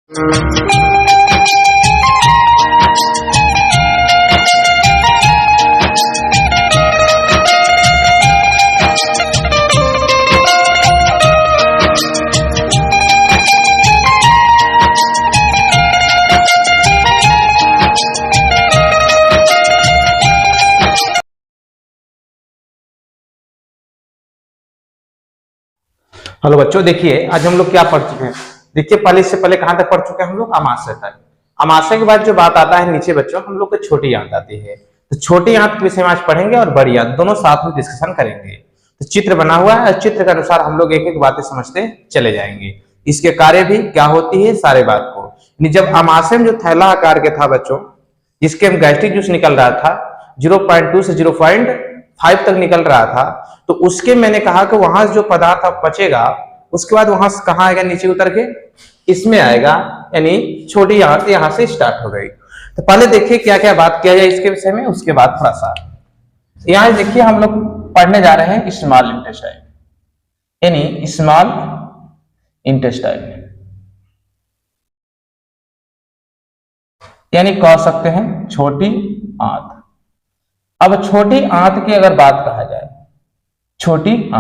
Hello बच्चों, देखिए आज हम लोग क्या पढ़ चुके हैं। देखिए पहले, इससे पहले कहां तक पढ़ चुके हैं हम लोग? अमाशय तक। अमाशय के बाद जो बात आता है नीचे बच्चों, हम लोग को छोटी आंत आती है। तो छोटी आंत के विषय में आज पढ़ेंगे और बड़ी आंत, दोनों साथ में डिस्कशन करेंगे। तो चित्र बना हुआ है, चित्र के अनुसार हम लोग एक एक बातें समझते चले जाएंगे। इसके कार्य भी क्या होती है, सारे बात को। जब अमाशय में जो थैला आकार के था बच्चों, जिसके हम गैस्ट्रिक जूस निकल रहा था, 0.2 से 0.5 तक निकल रहा था, तो उसके मैंने कहा कि वहां से जो पदार्थ अब बचेगा, उसके बाद वहां से कहां आएगा? नीचे उतर के इसमें आएगा, यानी छोटी आंत यहां से स्टार्ट हो गई। तो पहले देखिए क्या क्या बात किया जाए इसके विषय में, उसके बाद थोड़ा सा यहां देखिए हम लोग पढ़ने जा रहे हैं स्मॉल इंटेस्टाइन, यानी स्मॉल इंटेस्टाइन, यानी कह सकते हैं छोटी आंत। अब छोटी आंत की अगर बात कहा जाए, छोटी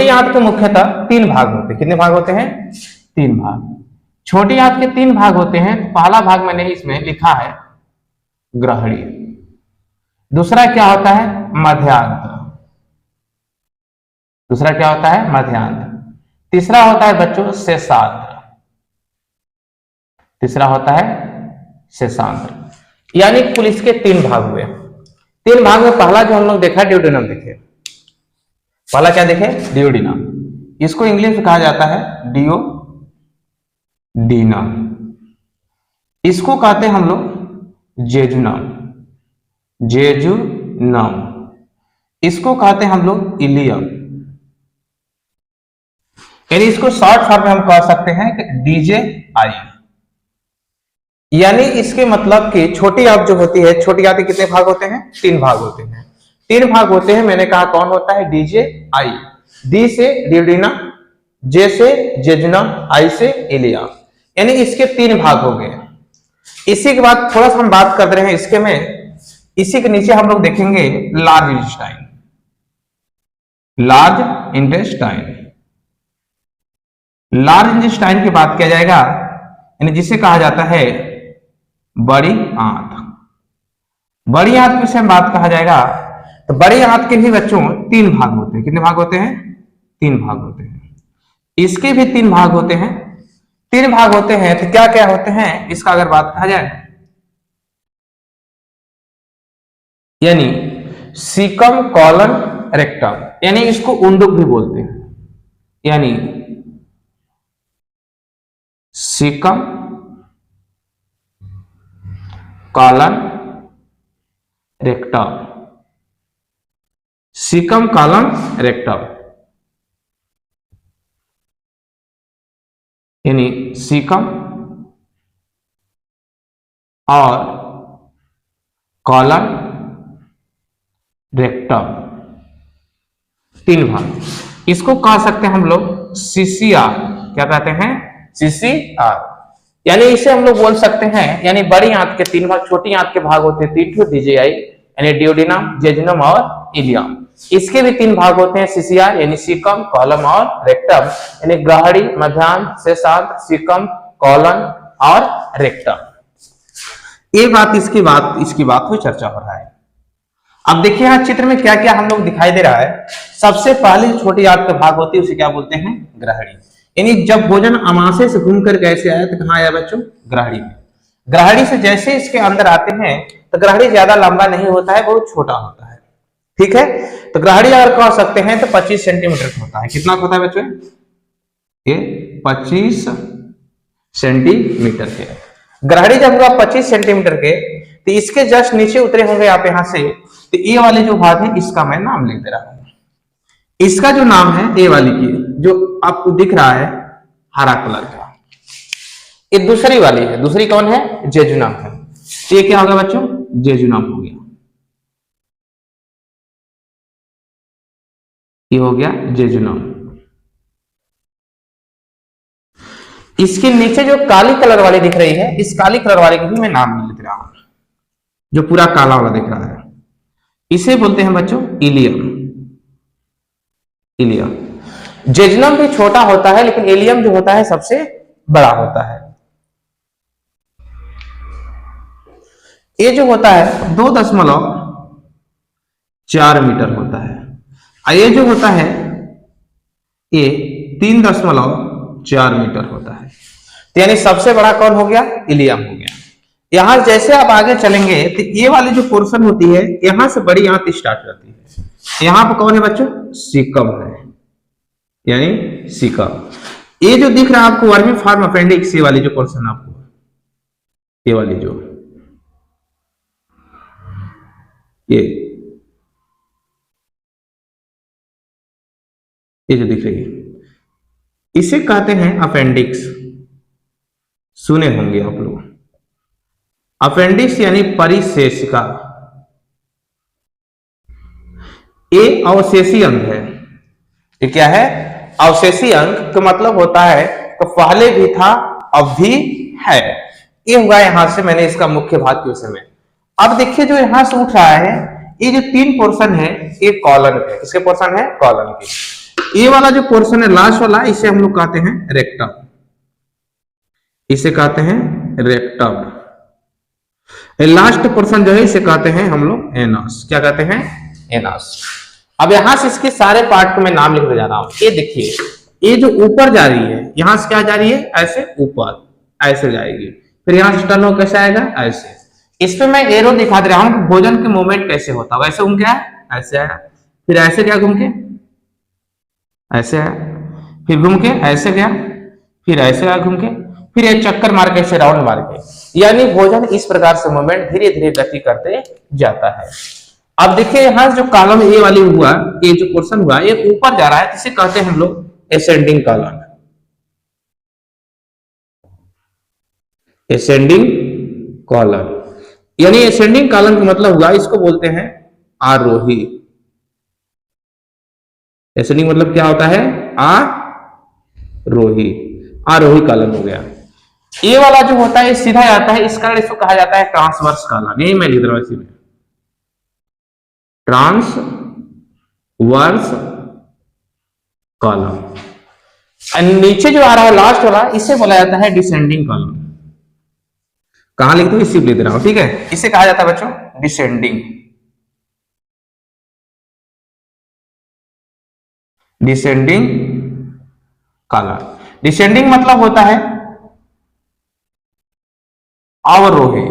आंत के मुख्यतः 3 भाग होते हैं। कितने भाग होते हैं? 3 भाग। छोटी आंत के 3 भाग होते हैं। पहला भाग मैंने इसमें लिखा है ग्रहणी, दूसरा क्या होता है? मध्यांत, दूसरा क्या होता है? मध्यांत। तीसरा होता है बच्चों शेषांत्र, तीसरा होता है शेषांत्र। यानी कुल इसके 3 भाग हुए। 3 भाग में पहला जो हम लोग देखा ड्यूडेनम देखे, पहला क्या देखे? डियोडिनम। इसको इंग्लिश में कहा जाता है डियोडिनम। इसको कहते हैं हम लोग जेजुनम, जेजुनम। इसको कहते हैं हम लोग इलियम, यानी इसको शॉर्ट फॉर्म में हम कह सकते हैं कि डीजे आई। यानी इसके मतलब कि छोटी आंत जो होती है, छोटी आंत के कितने भाग होते हैं? 3 भाग होते हैं। 3 भाग होते हैं। मैंने कहा कौन होता है? डीजे आई। डी से डियोडिनम, जे से जेजुनम, आई से इलियम, यानी इसके 3 भाग हो गए। इसी के बाद थोड़ा सा हम बात कर रहे हैं इसके में, इसी के नीचे हम लोग देखेंगे large intestine, large intestine. Large intestine की बात किया जाएगा, यानी जिसे कहा जाता है बड़ी आंत। बड़ी आंत की विषय में बात कहा जाएगा, तो बड़ी आंत के भी बच्चों 3 भाग होते हैं। कितने भाग होते हैं? 3 भाग होते हैं। इसके भी 3 भाग होते हैं। 3 भाग होते हैं तो क्या क्या होते हैं इसका अगर बात कहा जाए, यानी सीकम कॉलन रेक्टम, यानी इसको उंडुक भी बोलते हैं, यानी caecum colon rectum, caecum colon rectum, यानी सीकम और कॉलन रेक्टम, 3 भाग। इसको कह सकते हैं हम लोग सीसीआर। क्या कहते हैं? सीसीआर। यानी इसे हम लोग बोल सकते हैं, यानी बड़ी आंत के 3 भाग, छोटी आंत के भाग होते हैं 3 डीजेआई, यानी डियोडिनम, जेजुनम और इलियम। इसके भी 3 भाग होते हैं सीसीआर, यानी सीकम, कॉलम और रेक्टम, यानी ग्रहणी, मध्यांत, शेषांत्र, सीकम, कॉलन और रेक्टम। ये बात इसकी बात को चर्चा हो रहा है। अब देखिए यहां चित्र में क्या क्या हम लोग दिखाई दे रहा है। सबसे पहले छोटी आंत का भाग होती है, उसे क्या बोलते हैं? ग्रहणी। यानी जब भोजन अमाशय से घूमकर कैसे आया, तो कहां आया बच्चों? ग्रहणी में। ग्रहणी से जैसे इसके अंदर आते हैं, तो ग्रहणी ज्यादा लंबा नहीं होता है, बहुत छोटा होता है। ठीक है, तो ग्रहणी अगर कह सकते हैं तो 25 सेंटीमीटर का होता है। कितना होता है बच्चों? ये 25 सेंटीमीटर के। ग्रहणी जब होगा 25 सेंटीमीटर के, तो इसके जस्ट नीचे उतरे होंगे आप यहां से, तो ये वाले जो भाग है इसका मैं नाम लिख दे रहा हूं। इसका जो नाम है ए वाली की, जो आपको दिख रहा है हरा कलर का, ये दूसरी वाली है। दूसरी कौन है? जेजुनम है। ये क्या होगा बच्चों? जेजुनम हो गया, ये हो गया जेजुनम। इसके नीचे जो काली कलर वाली दिख रही है, इस काली कलर वाले की भी मैं नाम नहीं लिख रहा हूं, जो पूरा काला वाला दिख रहा है इसे बोलते हैं बच्चों इलियम। इलियम। जेजुनम भी छोटा होता है लेकिन इलियम जो होता है सबसे बड़ा होता है। ये जो होता है 2.4 मीटर होता है और ये जो होता है ये 3.4 मीटर होता है। तो यानी सबसे बड़ा कौन हो गया? इलियम हो गया। यहां जैसे आप आगे चलेंगे तो ये वाली जो पोर्शन होती है यहां से बड़ी आंत स्टार्ट होती है। यहां पर कौन है बच्चों? सीकम है, यानी सीकम। ये जो दिख रहा है आपको वर्मी फार्म अपेंडिक्स, ये वाली जो पोर्शन आपको, ये वाली जो ये जो दिख रही है इसे कहते हैं अपेंडिक्स। सुने होंगे आप लोग। अपेंडिक्स यानी परिशेषिका। ये अवशेषी अंग है। ये क्या है? अवशेषी अंग का मतलब होता है तो पहले भी था अब भी है। ये हुआ यहां से मैंने इसका मुख्य भाग के विषय में। अब देखिए जो यहां से उठ रहा है ये जो 3 पोर्शन है ये कॉलन है। किसके पोर्शन है? कॉलन के। ये वाला जो पोर्शन है लास्ट वाला इसे हम लोग कहते हैं रेक्टम। इसे कहते हैं रेक्टम। लास्ट पोर्शन जो है इसे कहते हैं हम लोग एनस। क्या कहते हैं? एनस। अब यहां से इसके सारे पार्ट को मैं नाम लिखने जा रहा हूं। ये देखिए ये जो ऊपर जा रही है यहां से क्या जा रही है? ऐसे ऊपर ऐसे जाएगी, फिर यहां से टर्न हो कैसे आएगा? ऐसे। इस पे मैं एरो दिखा दे रहा हूं कि भोजन के मूवमेंट कैसे होता है। वैसे घूम के आया, ऐसे आया, फिर ऐसे गया घूम के, ऐसे आया, फिर घूम के ऐसे गया, फिर ऐसे आया घूम के, फिर एक चक्कर मार के ऐसे राउंड मार के। यानी भोजन इस प्रकार से मूवमेंट धीरे धीरे गति करते जाता है। अब देखिए यहां जो कॉलम ए वाली हुआ, ये जो पोर्शन हुआ ये ऊपर जा रहा है, इसे कहते हैं हम लोग एसेंडिंग कॉलम। एसेंडिंग कॉलम यानी एसेंडिंग कॉलम का मतलब हुआ इसको बोलते हैं आरोही। एसेंडिंग मतलब क्या होता है? आरोही। आरोही कॉलम हो गया। ये वाला जो होता है सीधा जाता है, इस कारण इसको कहा जाता है ट्रांसवर्स कॉलम। यही मैं लिख रहा हूं इसी में, ट्रांसवर्स कॉलम। नीचे जो आ रहा है लास्ट वाला इसे बोला जाता है डिसेंडिंग कॉलम। कहां लिख दो? इसी लिख रहा हूं, ठीक है। इसे कहा जाता है बच्चों डिसेंडिंग। Descending column. डिसेंडिंग मतलब होता है अवरोही।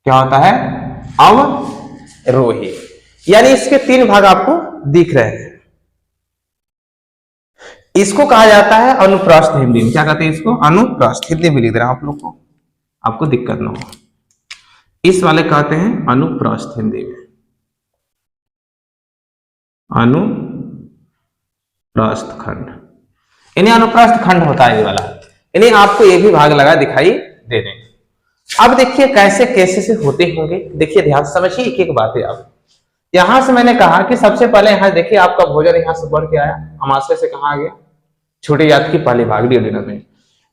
क्या होता है? अवरोही। यानी इसके 3 भाग आपको दिख रहे हैं। इसको कहा जाता है अनुप्रस्थ हिंदी में। क्या कहते हैं इसको? अनुप्रस्थ। हिंदी में लिख रहा हूं आप लोग को, आपको दिक्कत ना हो। इस वाले कहते हैं अनुप्रस्थ हिंदी में, अनुप्रस्थ खंड। यानी अनुप्रस्थ खंड होता है ये वाला। यानी आपको ये भी भाग लगा दिखाई दे देंगे। अब देखिए कैसे कैसे से होते होंगे। देखिए ध्यान से समझिए एक एक बातें। अब यहां से मैंने कहा कि सबसे पहले यहां देखिए आपका भोजन यहां से बढ़ के आया, अमाशय से कहां आ गया? छोटी जात की पहली भाग डियोडिनम में।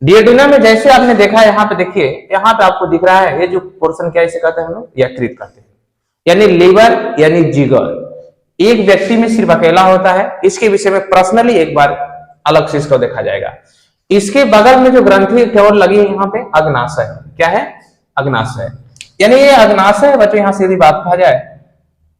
डियोडिनम में जैसे आपने देखा यहाँ पे देखिए, यहाँ पे आपको दिख रहा है ये जो पोर्शन क्या इसे कहते हैं हम लोग? यकृत कहते हैं। यानी लीवर यानी जिगर एक व्यक्ति में सिर्फ अकेला होता है। इसके विषय में पर्सनली एक बार अलग से इसको देखा जाएगा। इसके बगल में जो ग्रंथि केवल लगी है यहाँ पे अग्नाशय। क्या है? अग्नाशय। यानी ये अग्नाशय है बच्चों, यहां सीधी बात कहा जाए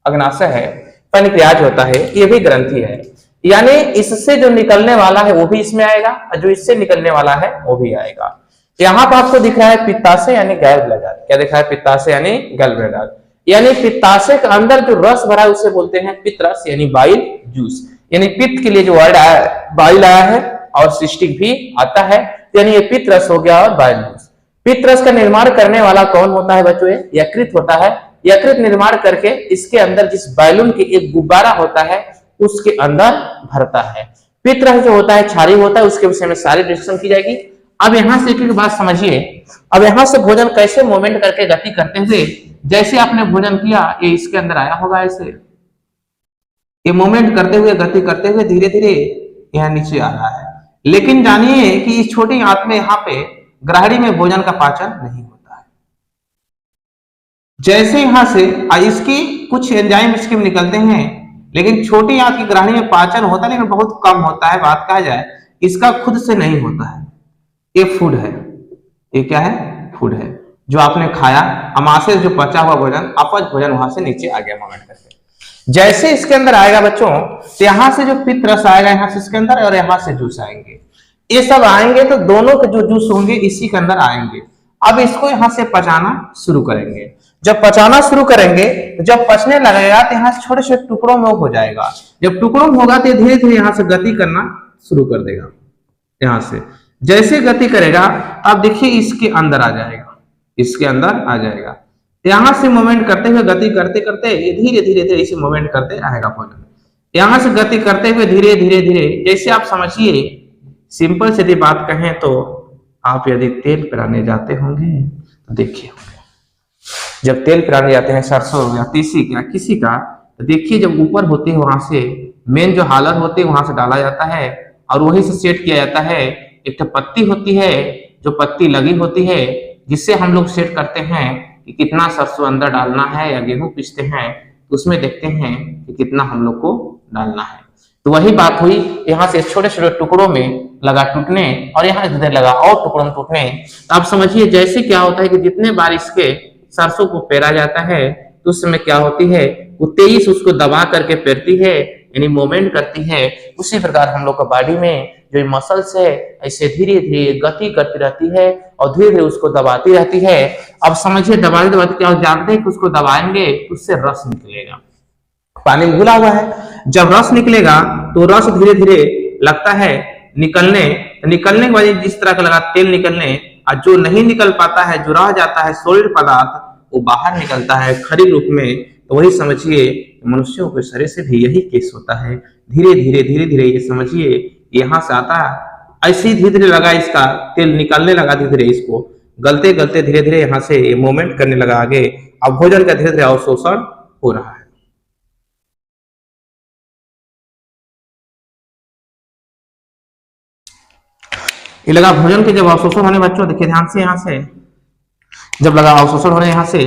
अग्नाशय है। पैनक्रियाज होता है, ये भी ग्रंथि है। यानी इससे जो निकलने वाला है वो भी इसमें आएगा और जो इससे निकलने वाला है वो भी आएगा। यहां पर आपको दिख रहा है पित्ताशय यानी गैल ब्लैडर। क्या दिख रहा है? पित्ताशय यानी गैल ब्लैडर। यानी पित्ताशय के अंदर जो रस भरा है उसे बोलते हैं पित्तरस यानी बाइल जूस। यानी पित्त के लिए जो वर्ड आया बाइल आया है और सिस्टिक भी आता है, यानी ये पित्तरस हो गया और बाइल जूस। पित्तरस का निर्माण करने वाला कौन होता है बच्चों? यकृत होता है। यकृत निर्माण करके इसके अंदर जिस बैलून की एक गुब्बारा होता है उसके अंदर भरता है। पित्तरस जो होता है क्षारीय होता है, उसके विषय में सारी डिस्कशन की जाएगी। अब यहां से एक बात समझिए। अब यहां से भोजन कैसे मूवमेंट करके गति करते हुए, जैसे आपने भोजन किया ये इसके अंदर आया होगा, ऐसे ये मूवमेंट करते हुए गति करते हुए धीरे धीरे यहां नीचे आ रहा है। लेकिन जानिए कि इस छोटी आंत में यहाँ पे ग्राहड़ी में भोजन का पाचन नहीं होता है। जैसे यहां से इसकी कुछ एंजाइम इसके में निकलते हैं, लेकिन छोटी आंत की ग्राहड़ी में पाचन होता है, लेकिन बहुत कम होता है। बात कहा जाए इसका खुद से नहीं होता है। ये फूड है, ये क्या है? फूड है। जो आपने खाया, अमाशय से जो पचा हुआ भोजन, अपच भोजन वहां से नीचे आ गया मूवमेंट करके। जैसे इसके अंदर आएगा बच्चों, तो यहां से जो पित्त रस आएगा यहां से इसके अंदर, और यहां से जूस आएंगे। ये सब आएंगे तो दोनों के जो जूस होंगे इसी के अंदर आएंगे। अब इसको यहां से पचाना शुरू करेंगे। जब पचाना शुरू करेंगे तो जब पचने लगेगा तो यहाँ से छोटे छोटे टुकड़ों में हो जाएगा। जब टुकड़ों में होगा तो धीरे धीरे यहाँ से गति करना शुरू कर देगा। यहां से जैसे गति करेगा, अब देखिए इसके अंदर आ जाएगा, इसके अंदर आ जाएगा। यहां से मूवमेंट करते हुए, गति करते करते धीरे धीरे धीरे इसे मूवमेंट करते रहेगा भोजन। यहां से गति करते हुए धीरे धीरे धीरे, जैसे आप समझिए, सिंपल से यदि बात कहें तो आप यदि तेल पिराने जाते होंगे तो देखिए, जब तेल पिराने जाते हैं सरसों या तीसी का किसी का, तो देखिए जब ऊपर होती है वहां से मेन जो हालर होती है वहां से डाला जाता है और वहीं से सेट किया जाता है। एक तो पत्ती होती है, जो पत्ती लगी होती है, जिससे हम लोग सेट करते हैं कि कितना सरसों अंदर डालना है, या गेहूं पीसते हैं तो उसमें देखते हैं कि कितना हम लोग को डालना है। तो वही बात हुई, यहाँ से छोटे छोटे टुकड़ों में लगा टूटने और यहाँ इधर लगा और टुकड़ों में टूटने। तो आप समझिए जैसे क्या होता है कि जितने बार इसके सरसों को पेरा जाता है तो उस समय क्या होती है, वो तेईस उसको दबा करके पेरती है, यानी मूवमेंट करती है। उसी प्रकार हम लोग का बॉडी में जो मसल्स है ऐसे धीरे धीरे गति करती रहती है और धीरे धीरे उसको दबाती रहती है। अब समझिए दबाते दबाते क्या जानते हैं कि उसको दबाएंगे तो उससे रस निकलेगा। पानी में घुला हुआ है, जब रस निकलेगा तो रस धीरे धीरे लगता है निकलने के बाद जिस तरह का लगा तेल निकलने, और जो नहीं निकल पाता है, जो रह जाता है सॉलिड पदार्थ, वो बाहर निकलता है खरी रूप में। तो वही समझिए मनुष्यों के शरीर से भी यही केस होता है। धीरे धीरे ये समझिए यहाँ से आता है, ऐसे ही धीरे धीरे लगा इसका तेल निकलने लगा, धीरे धीरे इसको गलते गलते धीरे धीरे यहाँ से ये मूवमेंट करने लगा आगे। अब भोजन का धीरे धीरे अवशोषण हो रहा है। ये लगा भोजन के जब अवशोषण होने, बच्चों देखिए ध्यान से, यहाँ से जब लगा अवशोषण होने, यहाँ से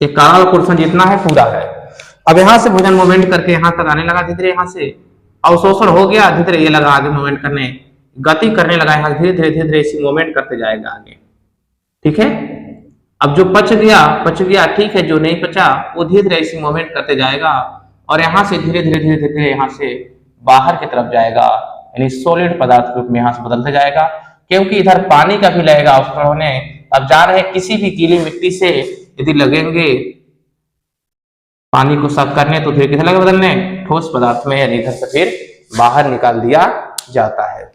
एक काला पोर्शन जितना है पूरा है। अब यहाँ से भोजन मूवमेंट करके यहाँ तक आने लगा, धीरे धीरे यहाँ से अवशोषण हो गया, धीरे धीरे ये लगा आगे मूवमेंट करने, गति करने लगा, यहाँ धीरे धीरे इसी मूवमेंट करते जाएगा आगे। ठीक है, अब जो पच गया ठीक है, जो नहीं पचा वो धीरे धीरे इसी मूवमेंट करते जाएगा और यहाँ से धीरे धीरे यहाँ से बाहर की तरफ जाएगा, यानी सॉलिड पदार्थ रूप में यहाँ से बदलते जाएगा। क्योंकि इधर पानी का भी लगेगा अवशोषण होने। अब जा रहे किसी भी गीली मिट्टी से यदि लगेंगे पानी को साफ करने तो फिर किधर लगे बदलने, ठोस पदार्थ में, यानी इधर से फिर बाहर निकाल दिया जाता है।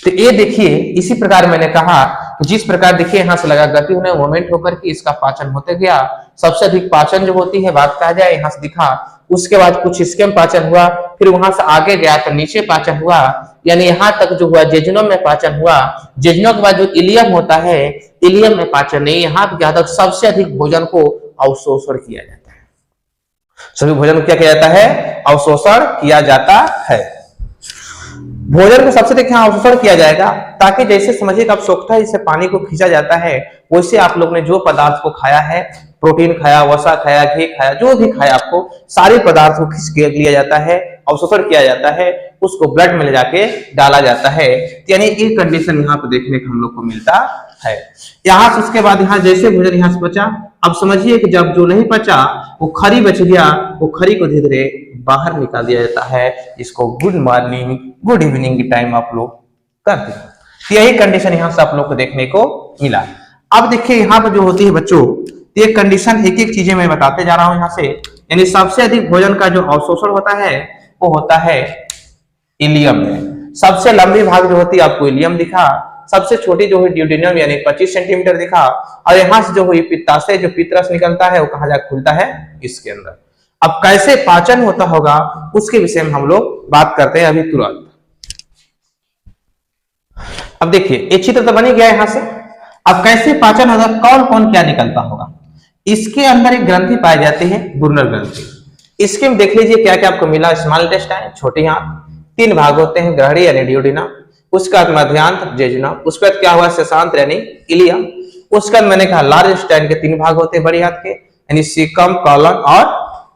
तो ये देखिए इसी प्रकार मैंने कहा तो जिस प्रकार देखिए यहाँ से लगा गति होने, मूवमेंट होकर के इसका पाचन होते गया। सबसे अधिक पाचन जो होती है बात कहा जाए यहाँ से दिखा, उसके बाद कुछ इसके में पाचन हुआ, फिर वहां से आगे गया तो नीचे पाचन हुआ, यानी यहाँ तक जो हुआ जेजुनम में पाचन हुआ। जेजुनम के बाद जो इलियम होता है, इलियम में पाचन नहीं, यहाँ पे क्या होता है सबसे अधिक भोजन को अवशोषण किया जाता है। सभी भोजन को क्या किया जाता है, अवशोषण किया जाता है। भोजन को सबसे अधिक यहाँ अवशोषण किया जाएगा, ताकि जैसे समझिए आप सोखता जिससे पानी को खींचा जाता है, वैसे आप लोग ने जो पदार्थ को खाया है, प्रोटीन खाया, वसा खाया, घी खाया, जो भी खाया आपको, सारे पदार्थ को खींच के लिया जाता है, अवशोषण किया जाता है, उसको ब्लड में ले जाके डाला जाता है। यानी एक कंडीशन यहाँ पे देखने को हम लोग को मिलता है। यहाँ से उसके बाद यहाँ जैसे भोजन यहाँ से बचा, अब समझिए कि जब जो नहीं बचा वो खरी बच गया, वो खरी को धीरे धीरे बाहर निकाल दिया जाता है। इसको गुड मॉर्निंग गुड इवनिंग की टाइम आप लोग करते हैं। यही कंडीशन यहाँ से आप लोग को देखने को मिला। अब देखिए यहाँ पर जो होती है बच्चों, ये कंडीशन एक एक चीजें मैं बताते जा रहा हूं यहाँ से। यानी सबसे अधिक भोजन का जो अवशोषण होता है वो होता है इलियम में। सबसे लंबी भाग जो होती है आपको इलियम दिखा, सबसे छोटी जो हुई ड्यूडेनम यानी 25 सेंटीमीटर दिखा, और यहाँ से जो हुई पित्ताशय जो पित्तरस निकलता है वो कहाँ जाकर खुलता है, इसके अंदर। अब कैसे पाचन होता होगा उसके विषय में हम लोग बात करते हैं अभी तुरंत। अब देखिए एक चित्र तो बन ही गया यहाँ से। अब कैसे पाचन होगा, कौन कौन क्या निकलता होगा। इसके अंदर एक ग्रंथि पाई जाती है, गुर्नर ग्रंथि। इसके में देख लीजिए क्या क्या आपको मिला। स्मॉल इंटेस्टाइन छोटी आंत, 3 भाग होते हैं, ग्रहणी यानी ड्यूडेनम, उसका मध्यांत जेजुनम, उसके बाद क्या हुआ सेसांत यानी इलियम, उसका मैंने कहा लार्ज इंटेस्टाइन के 3 भाग होते हैं बड़ी आंत के, यानी सीकम, कॉलन और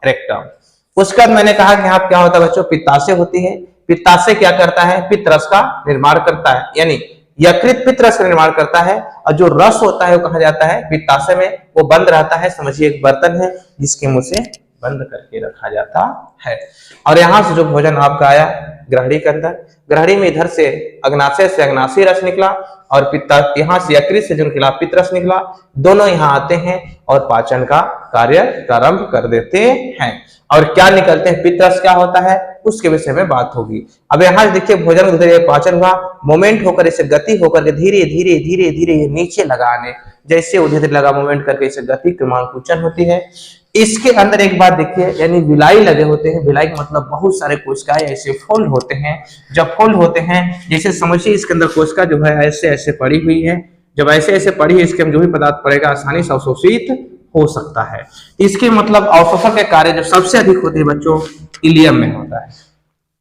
रेक्टम। उसके बाद मैंने कहा कि यहाँ क्या होता है बच्चों, पित्ताशय होती है। पित्ताशय क्या करता है, पित्त रस का निर्माण करता है, यानी यकृत पित्त रस का निर्माण करता है, और जो रस होता है वो कहा जाता है पित्ताशय में, वो बंद रहता है। समझिए एक बर्तन है जिसके मुंह से बंद करके रखा जाता है। और यहां से जो भोजन आपका आया ग्रहणी के अंदर, ग्रहणी में इधर से अग्नाशय से अग्नाशयी रस निकला, और पित्ता यहाँ से यकृत से जो निकला पित्त रस निकला, दोनों यहाँ आते हैं और पाचन का कार्य प्रारंभ कर देते हैं। और क्या निकलते हैं, पित्त रस क्या होता है उसके विषय में बात होगी। अब यहाँ देखिए भोजन पाचन हुआ, मोमेंट होकर इसे गति होकर के धीरे धीरे धीरे धीरे ये नीचे लगाने, जैसे उधर लगा मोमेंट करके इसे गति क्रमांकुचन होती है। इसके अंदर एक बात देखिए, यानी विलाई लगे होते हैं। विलाई का मतलब बहुत सारे कोशिकाएं ऐसे फोल्ड होते हैं। जब फोल्ड होते हैं, जैसे समझिए इसके अंदर कोशिका जो है ऐसे ऐसे पड़ी हुई है, जब ऐसे ऐसे पड़ी है, इसके जो भी पदार्थ पड़ेगा आसानी से अवशोषित हो सकता है। इसके मतलब अवशोषण के कार्य जो सबसे अधिक होते हैं बच्चों इलियम में होता है।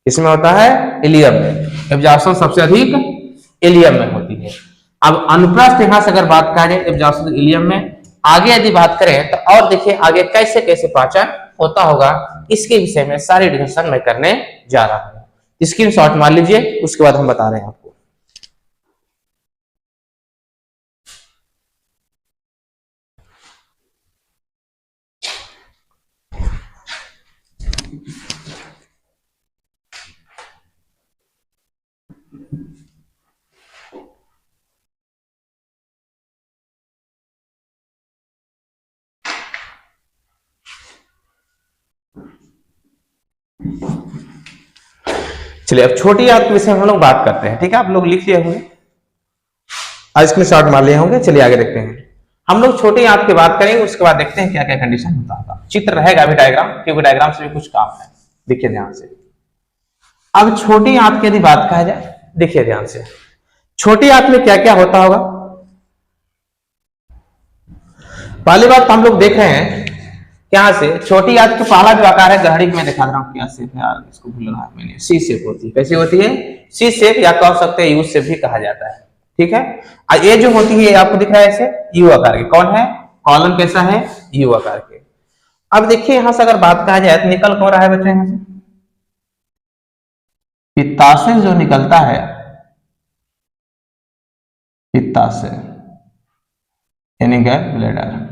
इसमें होता है इलियम में, एब्जॉर्प्शन सबसे अधिक इलियम में होती है। अब अनुप्रस्थ यहां से अगर बात करें एब्जॉर्प्शन इलियम में, आगे यदि बात करें तो और देखिए आगे कैसे कैसे पाचन होता होगा, इसके विषय में सारी डिस्कशन मैं करने जा रहा हूं। स्क्रीनशॉट मार लीजिए, उसके बाद हम बता रहे हैं आपको। चलिए अब छोटी आंत के विषय में हम लोग बात करते हैं, ठीक है। आप लोग लिख लिए होंगे, स्क्रीनशॉट मार लिए होंगे। चलिए आगे देखते हैं। हम लोग छोटी आंत की बात करेंगे, उसके बाद देखते हैं क्या क्या कंडीशन होता होगा। चित्र रहेगा अभी डायग्राम, क्योंकि डायग्राम से भी कुछ काम है। देखिए ध्यान से। अब छोटी आंत की यदि बात कहा जाए, देखिए ध्यान से, छोटी आंत में क्या क्या होता होगा। पहली बात तो हम लोग देख रहे हैं क्या से, छोटी आंत का पहला जो आकार है ग्रहणी में दिखा रहा हूं, क्या शेप है यार, इसको भूल रहा मैंने, सी शेप होती है। कैसी होती है, सी शेप, या कह सकते हैं यू शेप भी कहा जाता है, ठीक है। और ये जो होती है आपको दिख रहा है ऐसे यू आकार की, कौन है, कॉलम कैसा है, यू आकार के। अब देखिए यहां से अगर बात कहा जाए तो निकल कौन रहा है बच्चे, यहां से पित्ताशय जो निकलता है, पित्ताशय यानी गैल ब्लैडर।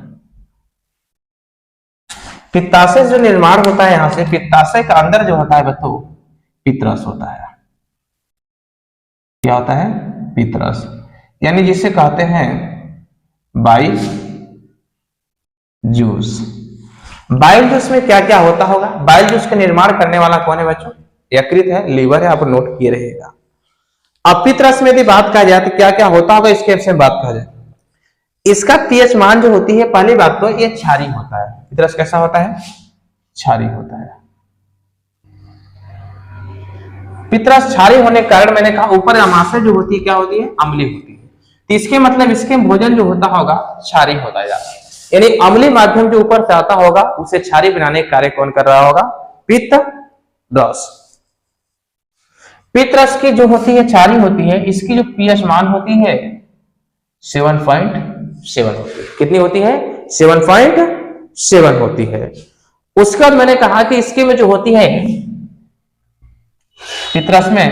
पित्ताशय जो निर्माण होता है यहां से, पित्ताशय का अंदर जो होता है बच्चों पित्तरस होता है। क्या होता है, पित्तरस, यानी जिसे कहते हैं बाइल जूस। बाइल जूस में क्या क्या होता होगा, बाइल जूस का निर्माण करने वाला कौन है बच्चों, यकृत है, लीवर है, आप नोट किए रहिएगा। अब पित्तरस में यदि बात कहा जाए तो क्या क्या होता होगा, इसके विषय में बात कहा जाए। इसका पीएच मान जो होती है, पहली बात तो ये क्षारीय होता है। पित्तरस कैसा होता है, क्षारीय होता है। पित्तरस क्षारीय होने के कारण मैंने कहा ऊपर अमाशय जो होती है क्या होती है, अम्लीय होती है। तो इसके मतलब इसके भोजन जो होता होगा क्षारीय होता जाता है, यानी अम्लीय माध्यम जो ऊपर से आता होगा उसे क्षारीय बनाने का कार्य कौन कर रहा होगा, पित्त रस। पित्त रस की जो होती है क्षारीय होती है, इसकी जो पीएच मान होती है 7.7 होती है। कितनी होती है, 7.7 होती है। उसके बाद मैंने कहा कि इसके में जो होती है पित्त रस में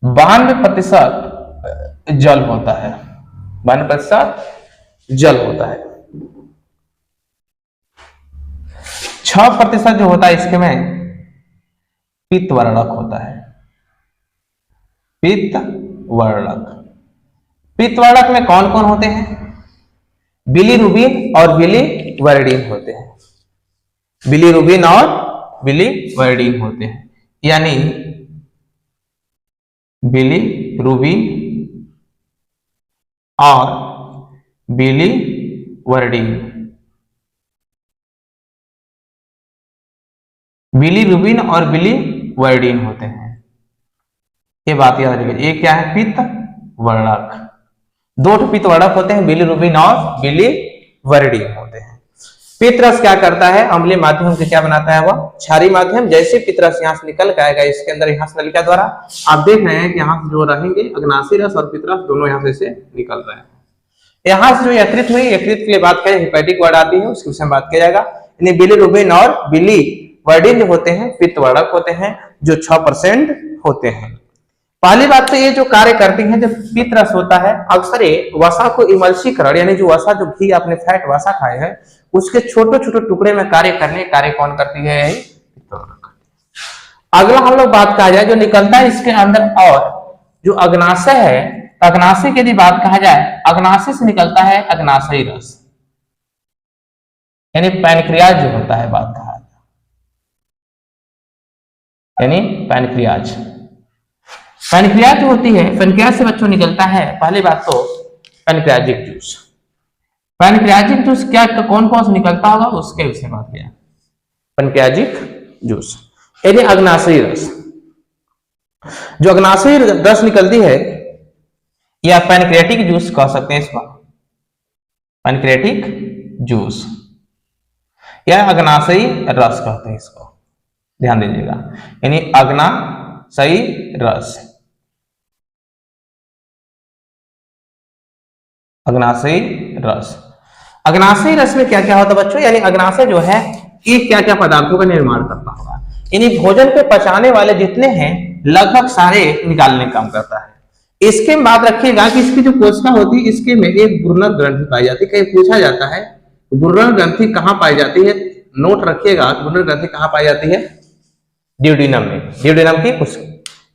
92% जल होता है, 92% जल होता है। 6% जो होता है इसके में पित्तवर्णक होता है, पित्तवर्णक। पित्तवर्णक में कौन कौन होते हैं, बिलीरुबिन और बिलीवर्डिन होते हैं। बिलीरुबिन और बिलीवर्डिन होते हैं, यानी बिलीरुबिन और बिलीवर्डिन। बिलीरुबिन और बिलीवर्डिन होते हैं, ये बात याद रखिए। ये क्या है, पित्तवर्णक। 2 पित्तवर्णक होते हैं, बिलीरुबिन और बिलीवर्डिन होते हैं। पित्तरस क्या करता है, अम्लीय माध्यम के क्या बनाता है, वह क्षारीय माध्यम। जैसे पित्तरस यहाँ से निकल के आएगा इसके अंदर, यहाँ से नलिका द्वारा आप देख रहे हैं कि यहाँ से जो रहेंगे अग्नाशी रस और पित्तरस दोनों यहाँ से निकल रहे हैं। यहाँ से जो यकृत हुई, यकृत के लिए बात करें हेपेटिक वर्ड आती है, उसके विषय में बात किया जाएगा। यानी बिलीरुबिन और बिलीवर्डिन जो होते हैं पित्तवर्धक होते हैं, जो 6% होते हैं। पहली बात तो ये जो कार्य करती है, जब पित्तरस होता है अक्सर ये वसा को इमल्सीकरण, यानी जो वसा, जो घी आपने फैट वसा खाए है उसके छोटे छोटे टुकड़े में कार्य कौन करती है, यही पित्तवर्धक। अगला हम लोग बात कहा जाए जो निकलता है इसके अंदर, और जो अग्नाशय है, अग्नाशय की यदि बात कहा जाए, अग्नाशय से निकलता है अग्नाशयी रस, यानी पैनक्रियाज जो होता है, बात कहा यानी पैनक्रियाज। पैनक्रियाज जो होती है, पैनक्रियाज से बच्चों निकलता है पहली बात तो पैनक्रियाजिक जूस। पैनक्रियाजिक जूस क्या कौन कौन से निकलता होगा उसके विषय में बात किया। पैनक्रियाजिक जूस यानी अग्नाशयी रस, जो अग्नाशयी रस निकलती है या पैनक्रियाटिक जूस कह सकते हैं इसको, पैनक्रियाटिक जूस या अग्नाशयी रस कहते हैं इसको, ध्यान दीजिएगा, यानी अग्नाशयी रस, अग्नाशयी रस। अग्नाशयी रस में क्या क्या होता है बच्चों, यानी अग्नाशय जो है ये क्या क्या पदार्थों का निर्माण करता होगा, यानी भोजन पे पचाने वाले जितने हैं लगभग सारे निकालने का काम करता है। इसके में बात रखिएगा कि इसकी जो कोशिका होती है इसके में एक बुर्नर ग्रंथि पाई जाती है। कहीं पूछा जाता है बुर्नर ग्रंथि कहाँ पाई जाती है, नोट रखिएगा बुर्नर ग्रंथि कहाँ पाई जाती है, ड्यूडेनम में, ड्यूडेनम की कुछ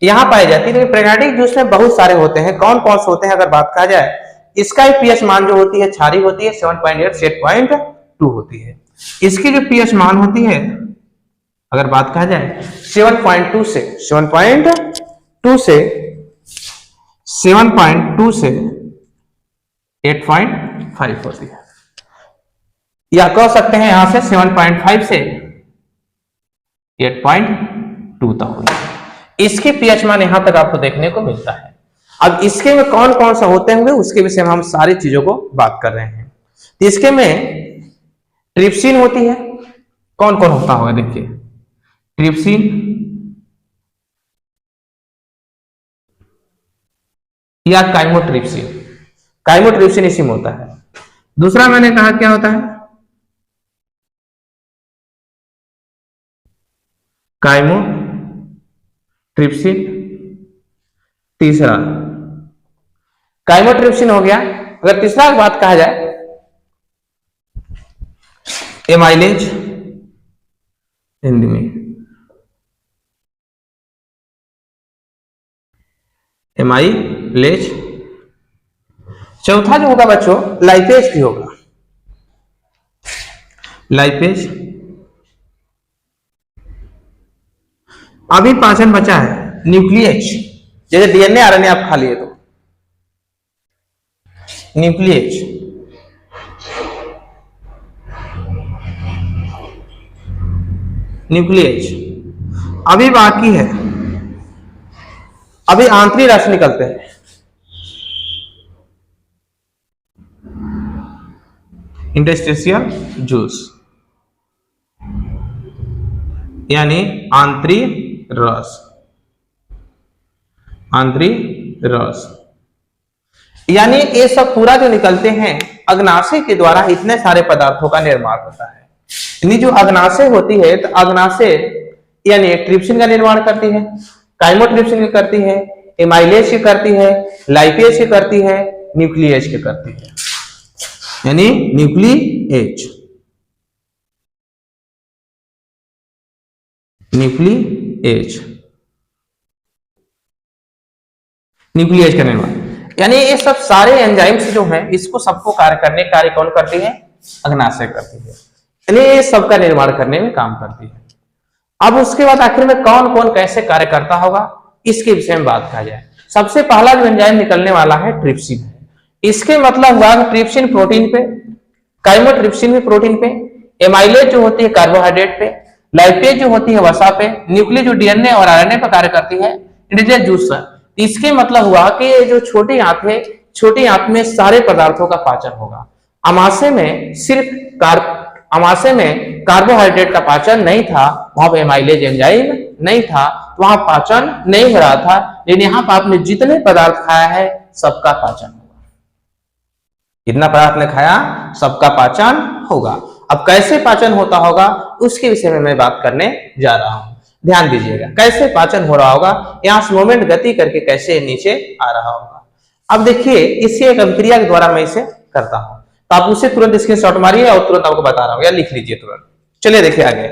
यहाँ पाई जाती है। लेकिन पैनक्रियाटिक जूस में बहुत सारे होते हैं, कौन कौन से होते हैं अगर बात कहा जाए, इसका पीएच मान जो होती है क्षारीय होती है 7.8 से 8.2 होती है। इसकी जो पीएच मान होती है अगर बात कहा जाए 7.2 से 8.5 होती है, या कह सकते हैं यहां से 7.5 से 8.2 तक हुई। इसके पीएच मान यहां तक आपको देखने को मिलता है। अब इसके में कौन कौन सा होते होंगे उसके विषय में हम सारी चीजों को बात कर रहे हैं। इसके में ट्रिप्सिन होती है, कौन कौन होता होगा देखिए, ट्रिप्सिन, या काइमोट्रिप्सिन, काइमोट्रिप्सिन इसी में होता है। दूसरा मैंने कहा क्या होता है, काइमोट्रिप्सिन। तीसरा काइमोट्रिप्सिन हो गया। अगर तीसरा बात कहा जाए एमाइलेज, हिंदी में एमाइलेज। चौथा जो होगा बच्चों लाइपेज भी होगा, लाइपेज। अभी पाचन बचा है न्यूक्लियस, जैसे डीएनए आरएनए आप खा लिए तो न्यूक्लियस, न्यूक्लियस। अभी बाकी है, अभी आंतरिक रस निकलते हैं, इंटरस्टिशियल जूस, यानी आंतरिक रस, आंतरिक रस। यानी ये सब पूरा जो निकलते हैं अग्नाशय के द्वारा इतने सारे पदार्थों का निर्माण होता है। यानी जो अग्नाशय होती है तो अग्नाशय यानी ट्रिप्सिन का निर्माण करती है, काइमोट्रिप्सिन की करती है, एमाइलेज की करती है, लाइपेज की करती है, न्यूक्लियस की करती है, यानी न्यूक्लियस, न्यूक्लियस, न्यूक्लियस का निर्माण। यानी ये सब सारे एंजाइम्स जो हैं इसको सबको कार्य कौन करती है, अग्नाशय करती है, यानी ये सबका निर्माण करने में काम करती है। अब उसके बाद आखिर में कौन कौन कैसे कार्य करता होगा इसके विषय में बात कहा जाए। सबसे पहला जो एंजाइम निकलने वाला है ट्रिप्सिन है। इसके मतलब हुआ कि ट्रिप्सिन प्रोटीन पे, काइमोट्रिप्सिन भी प्रोटीन पे, एमाइलेज जो होती है कार्बोहाइड्रेट पे, लाइपेज जो होती है वसा पे, न्यूक्लियस जो डीएनए और आरएनए पर कार्य करती है, इंटेलिजेंट जूस। इसके मतलब हुआ कि जो छोटी आंत है, छोटी आंत में सारे पदार्थों का पाचन होगा। अमाशय में सिर्फ अमाशय में कार्बोहाइड्रेट का पाचन नहीं था, वहां पे एमाइलेज एंजाइम नहीं था, तो वहां पाचन नहीं हो रहा था। लेकिन यहाँ पर आपने जितने पदार्थ खाया है सबका पाचन होगा, जितना पदार्थ ने खाया सबका पाचन होगा। अब कैसे पाचन होता होगा उसके विषय में मैं बात करने जा रहा हूं, ध्यान दीजिएगा। कैसे पाचन हो रहा होगा, यहां से मोमेंट गति करके कैसे नीचे आ रहा होगा। अब देखिए इसी एक अभिक्रिया के द्वारा मैं इसे करता हूं, तो आप उसे तुरंत स्क्रीनशॉट मारिए और तुरंत आपको बता रहा हूं या लिख लीजिए तुरंत। चलिए देखिए आगे।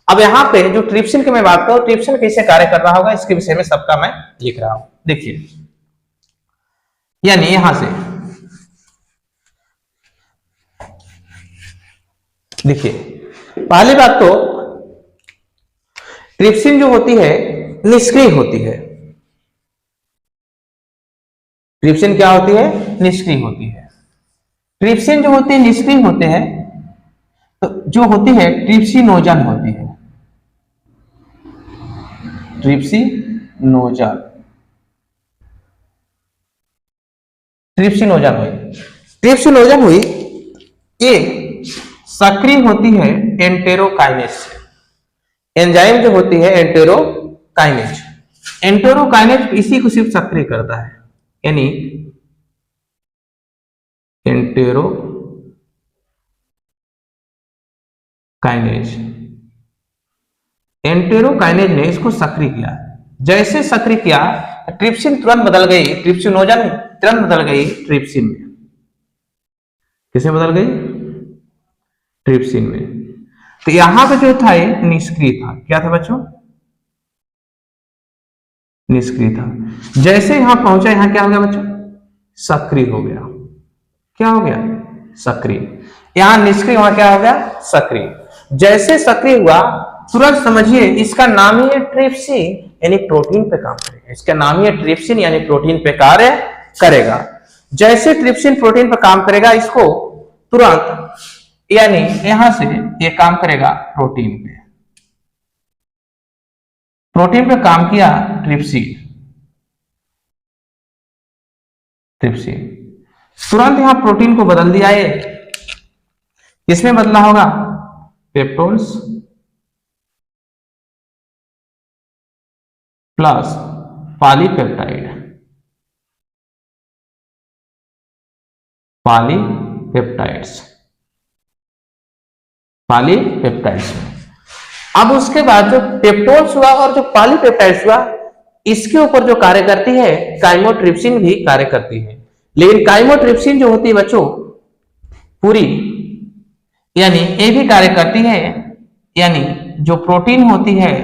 अब यहाँ पे जो ट्रिप्सिन की मैं बात करूं, ट्रिप्सिन कैसे कार्य कर रहा होगा इसके विषय में सबका मैं लिख रहा हूं। देखिए यानी यहां से देखिए, पहली बात तो ट्रिप्सिन जो होती है निष्क्रिय होती है। ट्रिप्सिन क्या होती है? निष्क्रिय होती है। ट्रिप्सिन जो होती है निष्क्रिय होते हैं, तो जो होती है ट्रिप्सिनोजन होती है, ट्रिप्सिनोजन। ट्रिप्सिनोजन हुई, ट्रिप्सिनोजन हुई, ये सक्रिय होती है एंटेरोकाइनेज से। एंजाइम जो होती है एंटेरोकाइनेज, एंटेरोकाइनेज इसी को सिर्फ सक्रिय करता है, यानी एंटेरोकाइनेज, एंटेरोकाइनेज ने इसको सक्रिय किया। जैसे सक्रिय किया ट्रिप्सिन तुरंत बदल गई, ट्रिप्सिनोजन तुरंत बदल गई ट्रिप्सिन में। किसे बदल गई? ट्रिप्सिन में। तो यहां पे जो था ये निष्क्रिय था। क्या था बच्चों? निष्क्रिय था। जैसे यहां पहुंचा, यहां क्या हो गया बच्चों? सक्रिय हो गया। क्या हो गया? सक्रिय। यहां निष्क्रिय, वहां क्या हो गया? सक्रिय। जैसे सक्रिय हुआ तुरंत समझिए इसका नाम ही है ट्रिप्सिन, यानी प्रोटीन पे काम करेगा। इसका नाम ही है ट्रिप्सिन, यानी प्रोटीन पे कार्य करेगा। जैसे ट्रिप्सिन प्रोटीन पे काम करेगा, इसको तुरंत यानी यहां से ये काम करेगा प्रोटीन पे। प्रोटीन पे काम किया ट्रिप्सिन, ट्रिप्सिन तुरंत यहां प्रोटीन को बदल दिया। ये किसमें बदला होगा? Peptones plus polypeptide, polypeptides, polypeptides. अब उसके बाद जो पेप्टोन्स हुआ और जो पॉलीपेप्टाइड्स हुआ, इसके ऊपर जो कार्य करती है काइमोट्रिप्सिन भी कार्य करती है। लेकिन काइमोट्रिप्सिन जो होती है बच्चों पूरी, यानी ये भी कार्य करती है, यानी जो प्रोटीन होती है,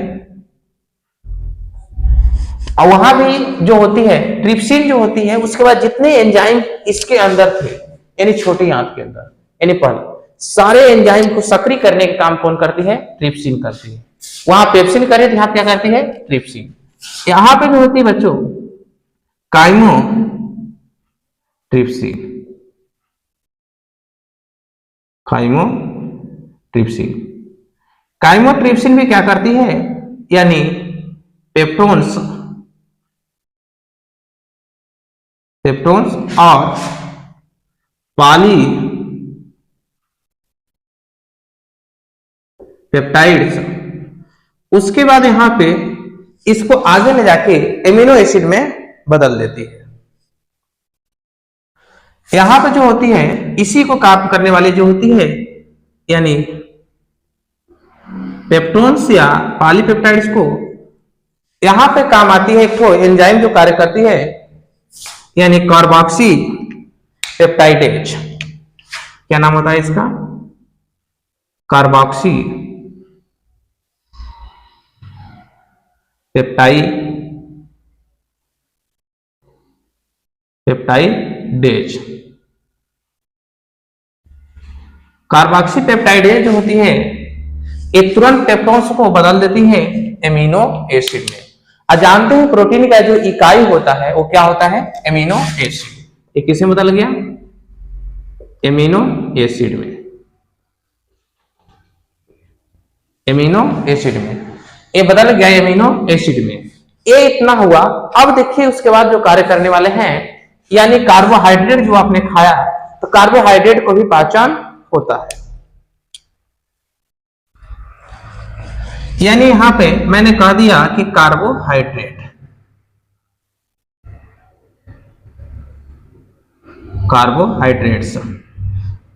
और वहां भी जो होती है ट्रिप्सिन जो होती है, उसके बाद जितने एंजाइम इसके अंदर थे, यानी छोटी आंत के अंदर, यानी पहले सारे एंजाइम को सक्रिय करने का काम कौन करती है? ट्रिप्सिन करती है। वहां पेप्सिन करे तो यहां क्या करती है? ट्रिप्सिन। यहां पे जो होती है बच्चों काइमो ट्रिप्सिन, काइमोट्रिप्सिन। काइमोट्रिप्सिन भी क्या करती है? यानी पेप्टोन्स, पेप्टोन्स और पॉलीपेप्टाइड्स, उसके बाद यहां पे इसको आगे ले जाके एमिनो एसिड में बदल देती है। यहां पे जो होती है इसी को काम करने वाली जो होती है, यानी पेप्टोन्स या पॉलीपेप्टाइड्स को यहां पे काम आती है एक तो एंजाइम जो कार्य करती है, यानी कार्बोक्सी पेप्टाइडेज। क्या नाम होता है इसका? Carboxy peptidase. कार्बोक्सी पेप्टाइडेज जो होती है ये तुरंत पेप्टोन्स को बदल देती है एमिनो एसिड में। अब जानते हैं प्रोटीन का जो इकाई होता है वो क्या होता है? Amino acid. ये किसे बदल गया? एमिनो एसिड में, एमिनो एसिड में। ये बदल गया एमिनो एसिड में। ये इतना हुआ। अब देखिए उसके बाद जो कार्य करने वाले हैं, यानी कार्बोहाइड्रेट जो आपने खाया, तो कार्बोहाइड्रेट को भी पाचन होता है। यानी यहां पे मैंने कह दिया कि कार्बोहाइड्रेट, कार्बोहाइड्रेट्स,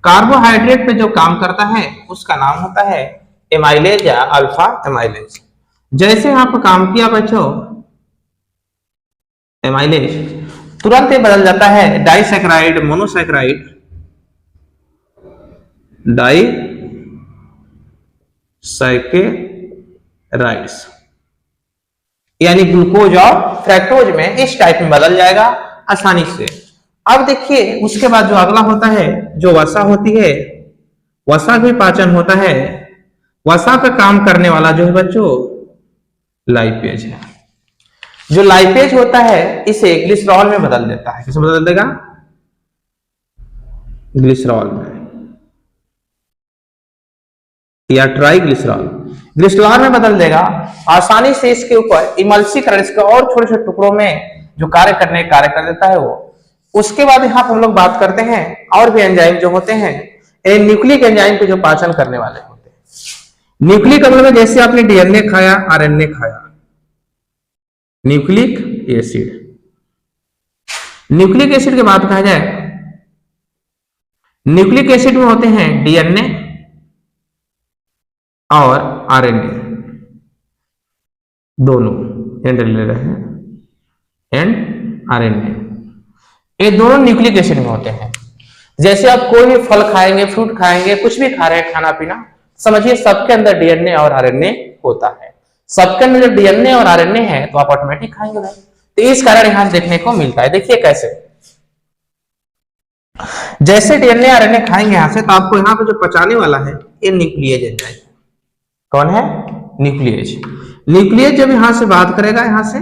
कार्बोहाइड्रेट पे जो काम करता है उसका नाम होता है एमाइलेज या अल्फा एमाइलेज। जैसे यहां पर काम किया बच्चों एमाइलेज, तुरंत ही बदल जाता है डाइसैकेराइड, मोनोसैकेराइड, डाइसैकेराइड्स, यानी ग्लूकोज और फ्रैक्टोज में इस टाइप में बदल जाएगा आसानी से। अब देखिए उसके बाद जो अगला होता है जो वसा होती है, वसा भी पाचन होता है। वसा पे काम करने वाला जो है बच्चों लाइपेज है। जो लाइपेज होता है इसे ग्लिसरॉल में बदल देता है। किसमें बदल देगा? ग्लिसरॉल में या ट्राइग्लिसरॉल, ग्लिसरॉल में बदल देगा। आसानी से इसके ऊपर इमल्सीकरण, इसके और छोटे छोटे टुकड़ों में जो कार्य कर देता है वो। उसके बाद यहाँ पर हम लोग बात करते हैं और भी एंजाइम जो होते हैं, न्यूक्लिक एंजाइम के जो पाचन करने वाले होते हैं। न्यूक्लिक अम्ल में जैसे आपने डीएनए खाया, आरएनए खाया, न्यूक्लिक एसिड। न्यूक्लिक एसिड की बात कहा जाए, न्यूक्लिक एसिड में होते हैं डीएनए और आरएनए दोनों, एंड ले रहे हैं एंड आरएनए, ये दोनों न्यूक्लिक एसिड में होते हैं। जैसे आप कोई भी फल खाएंगे, फ्रूट खाएंगे, कुछ भी खा रहे हैं खाना पीना, समझिए सबके अंदर डीएनए और आरएनए होता है। सबके अंदर जब डीएनए और आरएनए है तो आप ऑटोमेटिक खाएंगे भाई। तो इस कारण यहां से देखने को मिलता है। देखिए कैसे, जैसे डीएनए आरएनए खाएंगे यहां से तो आपको यहां पे जो पचाने वाला है ये न्यूक्लियेज एंजाइम। कौन है? न्यूक्लियेज। न्यूक्लियेज जब यहां से बात करेगा, यहां से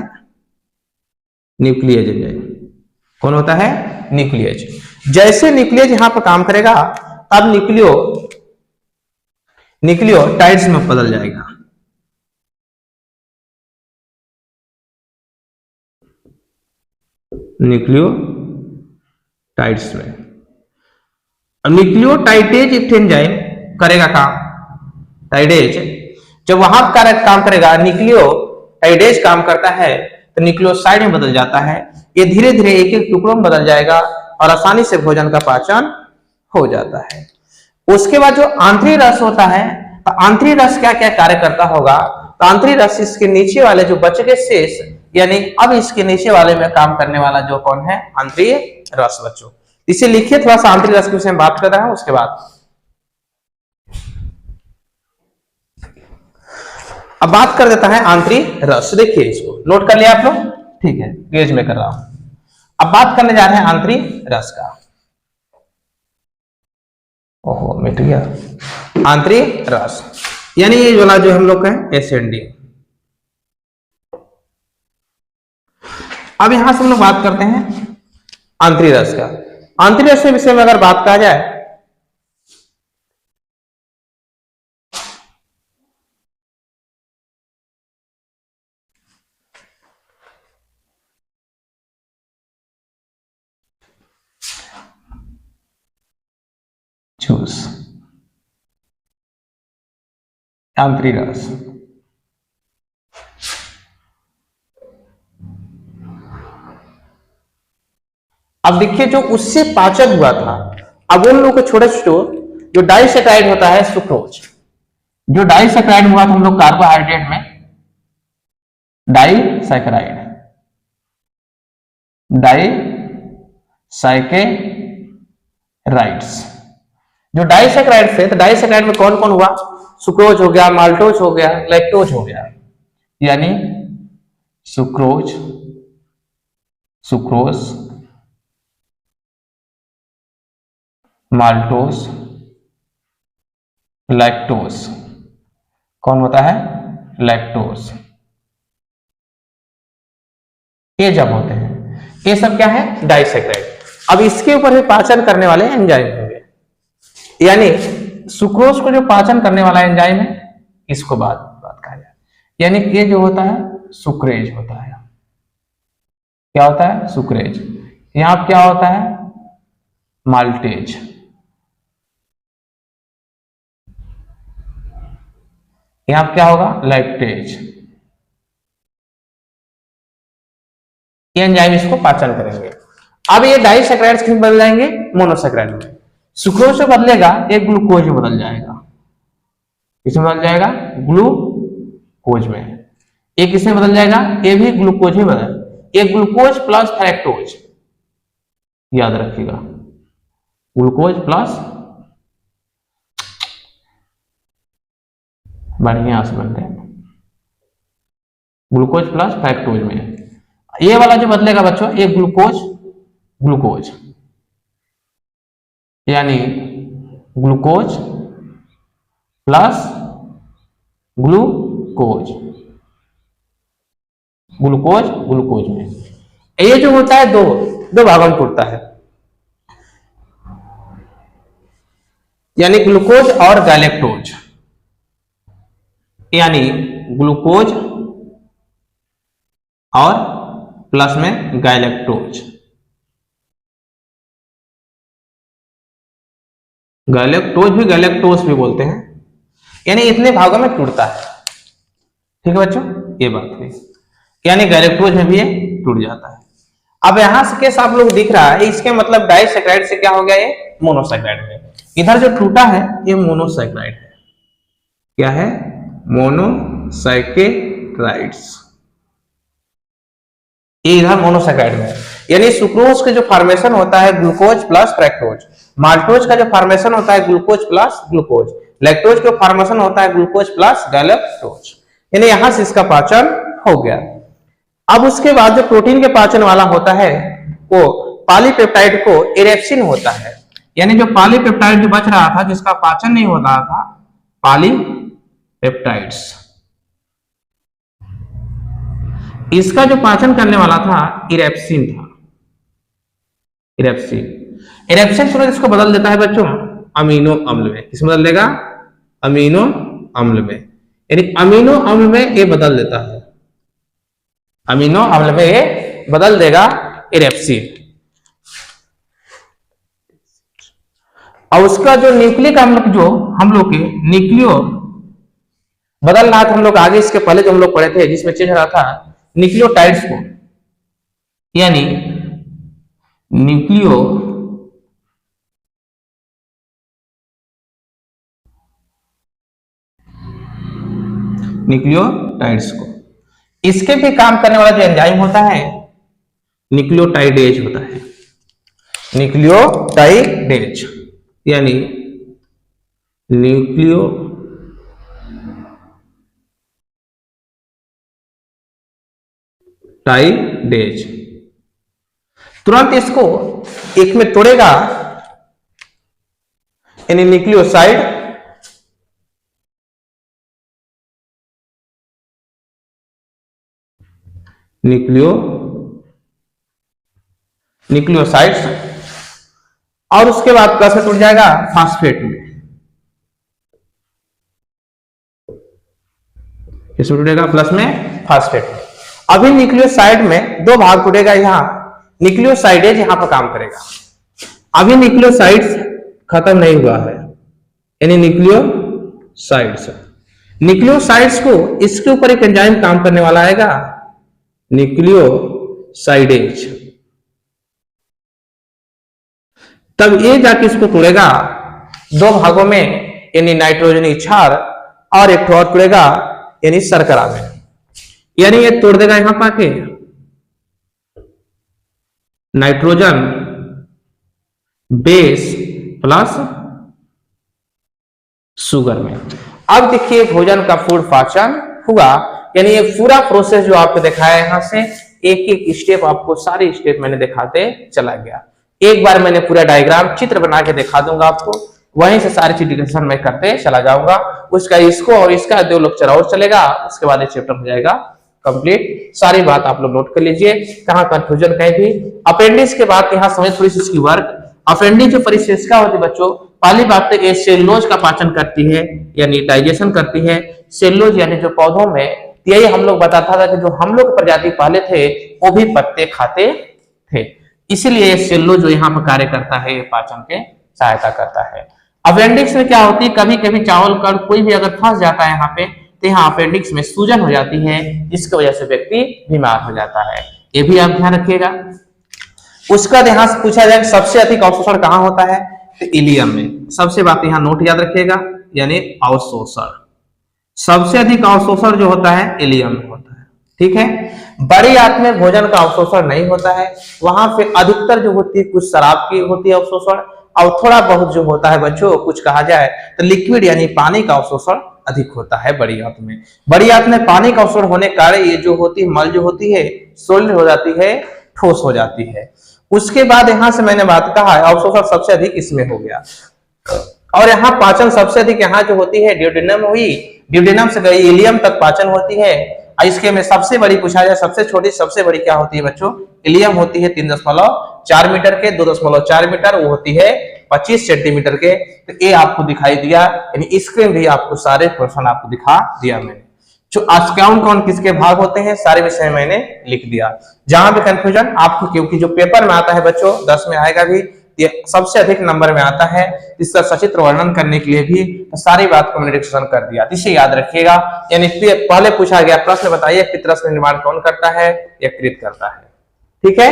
न्यूक्लियेज एंजाइम कौन होता है? न्यूक्लियेज। जैसे न्यूक्लियेज यहां पर काम करेगा तब न्यूक्लियोटाइड्स में बदल जाएगा। न्यूक्लियोटाइड्स में न्यूक्लियोटाइडेज एंजाइम करेगा काम। टाइडेज जब वहां काम करेगा, न्यूक्लियोटाइडेज काम करता है तो न्यूक्लियोसाइड में बदल जाता है। ये धीरे धीरे एक एक टुकड़ों में बदल जाएगा और आसानी से भोजन का पाचन हो जाता है। उसके बाद जो आंतरिक रस होता है, तो आंतरिक रस क्या क्या कार्य करता होगा? तो आंतरिक रस इसके नीचे वाले जो बच गए शेष, यानी अब इसके नीचे वाले में काम करने वाला जो कौन है? आंतरिक रस बच्चों। इसे लिखिए, थोड़ा सा आंतरिक रस के विषय में बात कर रहा हूं। उसके बाद अब बात कर देता है आंतरिक रस। देखिए इसको नोट कर लिया आप लोग, ठीक है, गेज में कर रहा हूं। अब बात करने जा रहे हैं आंतरिक रस का। ओहो मिट गया। आंतरिक रस यानी ये वाला जो हम लोग का है एसेंडिंग। अब यहां से हम लोग बात करते हैं आंतरिक रस का। आंतरिक रस के विषय में अगर बात कहा जाए, जूस, आंतरिक रस, अब देखिए जो उससे पाचन हुआ था, अब उन लोगों को छोटे छोटे जो डाइसैकेराइड होता है सुक्रोज, जो डाइसैकेराइड हुआ था हम लोग कार्बोहाइड्रेट में, डाइसैकेराइड्स, जो डाइसैकेराइड थे, तो डाइसैकेराइड में कौन कौन हुआ? सुक्रोज हो गया, माल्टोज हो गया, लैक्टोज हो गया। यानी सुक्रोज, माल्टोज, लैक्टोज। कौन होता है? लैक्टोज। ये जब होते हैं, ये सब क्या है? डाइसैकेराइड। अब इसके ऊपर भी पाचन करने वाले एंजाइम होंगे, यानी सुक्रोज को जो पाचन करने वाला एंजाइम है इसको बात कहा जाए, यानी ये जो होता है सुक्रेज होता है। क्या होता है? सुक्रेज। यहां क्या होता है? माल्टेज। यहां क्या होगा, लैक्टेज। ये एंजाइम इसको पाचन करेंगे। अब ये डाइसैकेराइड्स किस बदल जाएंगे, मोनोसैकेराइड में। सुक्रोज से बदलेगा, एक ग्लूकोज में बदल जाएगा। किसमें बदल जाएगा, ग्लूकोज में। एक किसमें बदल जाएगा, ये भी ग्लूकोज में बदल, एक ग्लूकोज प्लस फ्रैक्टोज, याद रखिएगा, ग्लूकोज प्लस, बढ़िया से बनते हैं, ग्लूकोज प्लस फ्रैक्टोज में। ये वाला जो बदलेगा बच्चों, एक ग्लूकोज ग्लूकोज, यानी glucose plus glucose, glucose glucose में। ये जो होता है दो भागों में टूटता है, यानी ग्लूकोज और गैलेक्टोज, यानी ग्लूकोज और प्लस में गैलेक्टोज। गैलेक्टोज भी गैलेक्टोज भी बोलते हैं, यानी इतने भागों में टूटता है। ठीक है बच्चों, ये बात है, यानी गैलेक्टोज में भी ये टूट जाता है। अब यहां से केस आप लोग दिख रहा है, इसके मतलब डाइसैकेराइड से क्या हो गया, ये मोनोसैकेराइड में। इधर जो टूटा है ये मोनोसैकेराइड है। क्या है, मोनोसैकेराइड्स। ये इधर मोनोसैकेराइड में, यानी सुक्रोज के जो फॉर्मेशन होता है ग्लूकोज प्लस फ्रैक्टोज, माल्टोज का जो फॉर्मेशन होता है ग्लूकोज प्लस ग्लूकोज, लैक्टोज का फॉर्मेशन होता है ग्लूकोज प्लस गैलेक्टोज। यानी यहां से इसका पाचन हो गया। अब उसके बाद जो प्रोटीन के पाचन वाला होता है वो पॉलीपेप्टाइड को इरेप्सिन होता है, यानी जो पॉलीपेप्टाइड जो बच रहा था, जिसका पाचन नहीं हो रहा था, पॉलीपेप्टाइड्स, इसका जो पाचन करने वाला था इरेप्सिन था। इरेप्सिन तुरंत इसको बदल देता है बच्चों अमीनो अम्ल में। किस बदल देगा, अमीनो अम्ल में, यानी अमीनो अम्ल में ये बदल देता है, अमीनो अम्ल में ये बदल देगा इरेप्सिन। और उसका जो न्यूक्लिक अम्ल जो हम लोग के न्यूक्लियो बदल रहा था, हम लोग आगे इसके पहले जो हम लोग पढ़े थे जिसमें चेंज रहा था न्यूक्लियोटाइड्स को, यानी न्यूक्लियोटाइड्स को, इसके भी काम करने वाला जो एंजाइम होता है न्यूक्लियोटाइडेज होता है, न्यूक्लियोटाइडेज, यानी न्यूक्लियोटाइडेज। तुरंत इसको एक में तोड़ेगा, यानी न्यूक्लियोसाइड, न्यूक्लियोसाइड्स, और उसके बाद प्लस में टूट जाएगा फास्फेट में। इसमें टूटेगा प्लस में फास्फेट में। अभी न्यूक्लियोसाइड में दो भाग टूटेगा, यहां न्यूक्लियोसाइडेज यहां पर काम करेगा। अभी न्यूक्लियोसाइड्स खत्म नहीं हुआ है, यानी न्यूक्लियोसाइड्स को इसके ऊपर एक एंजाइम काम करने वाला आएगा न्यूक्लियोसाइडेज। तब ये जाके इसको तोड़ेगा दो भागों में, यानी नाइट्रोजनी क्षार, और एक और तोड़ेगा यानी शर्करा में, यानी ये तोड़ देगा यहां पाके नाइट्रोजन बेस प्लस शुगर में। अब देखिए भोजन का फूड पाचन हुआ, यानी ये पूरा प्रोसेस जो आपको दिखाया यहां से एक एक स्टेप, आपको सारे स्टेप मैंने दिखाते चला गया। एक बार मैंने पूरा डायग्राम चित्र बना के दिखा दूंगा आपको, वहीं से सारी चीज डिस्कशन मैं करते चला जाऊंगा। उसका इसको और इसका 2 लेक्चर और चलेगा, उसके बाद ये चैप्टर हो जाएगा कंप्लीट। सारी बात आप लोग नोट कर लीजिए, कहां कंफ्यूजन कहीं भी। अपेंडिक्स के बाद यहां समझ थोड़ी सी इसकी वर्क। अपेंडिक्स जो परिशिष्टिका होती है बच्चों, पहली बात तो ये सेलुलोज का पाचन करती है, यानी डाइजेशन करती है। सेलुलोज यानी जो पौधों में, यही हम लोग बताता था कि जो हम लोग प्रजाति पहले थे वो भी पत्ते खाते थे, इसीलिए सेलुलोज जो यहाँ पर कार्य करता है पाचन के सहायता करता है। अपेंडिक्स में क्या होती है, कभी कभी चावल का कोई भी अगर फंस जाता है यहाँ पे, तो यहाँ अपेंडिक्स में सूजन हो जाती है, जिसकी वजह से व्यक्ति बीमार हो जाता है। ये भी आप ध्यान रखिएगा। उसका ध्यान से पूछा जाए सबसे अधिक अवशोषण कहाँ होता है, तो इलियम में। सबसे बात यहाँ नोट याद रखिएगा, यानी अवशोषण, सबसे अधिक अवशोषण जो होता है इलियम में होता है। ठीक है, बड़ी आंत में भोजन का अवशोषण नहीं होता है, वहां पे अधिकतर जो होती है कुछ शराब की होती है अवशोषण, और थोड़ा बहुत जो होता है बच्चों कुछ कहा जाए तो लिक्विड यानी पानी का अवशोषण अधिक होता है बड़ी आंत में। बड़ी आंत में पानी का अवशोषण होने के कारण ये जो होती है मल जो होती है सोलिड हो जाती है, ठोस हो जाती है। उसके बाद यहां से मैंने बात कहा अवशोषण सबसे अधिक इसमें हो गया, और यहाँ पाचन सबसे अधिक यहाँ जो होती है ड्यूडेनम हुई, ड्यूडेनम से गई इलियम तक पाचन होती है। इसके में सबसे बड़ी पूछा जाए सबसे छोटी सबसे बड़ी क्या होती है बच्चों, इलियम होती है 3.4 मीटर के, 2.4 मीटर वो होती है 25 सेंटीमीटर के। तो ये आपको दिखाई दिया, यानी स्क्रीन भी आपको सारे क्वेश्चन आपको दिखा दिया मैंने। जो कौन कौन किसके भाग होते हैं सारे विषय मैंने लिख दिया। जहां भी कंफ्यूजन आपको, क्योंकि जो पेपर में आता है बच्चों 10 में आएगा भी, ये सबसे अधिक नंबर में आता है, इसका सचित्र वर्णन करने के लिए भी तो सारी बात को मैंने डिस्कशन कर दिया, इसे याद रखिएगा। यानी पहले पूछा गया प्रश्न बताइए पितरस निर्माण कौन करता है, यकृत करता है। ठीक है,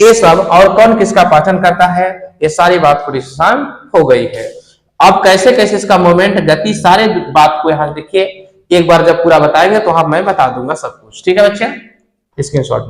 ये सब और कौन किसका पाचन करता है, ये सारी बात को डिस्कशन हो गई है। अब कैसे कैसे इसका मूवमेंट गति सारे बात को यहाँ देखिए, एक बार जब पूरा बताएंगे तो मैं बता दूंगा सब कुछ। ठीक है बच्चे, स्क्रीनशॉट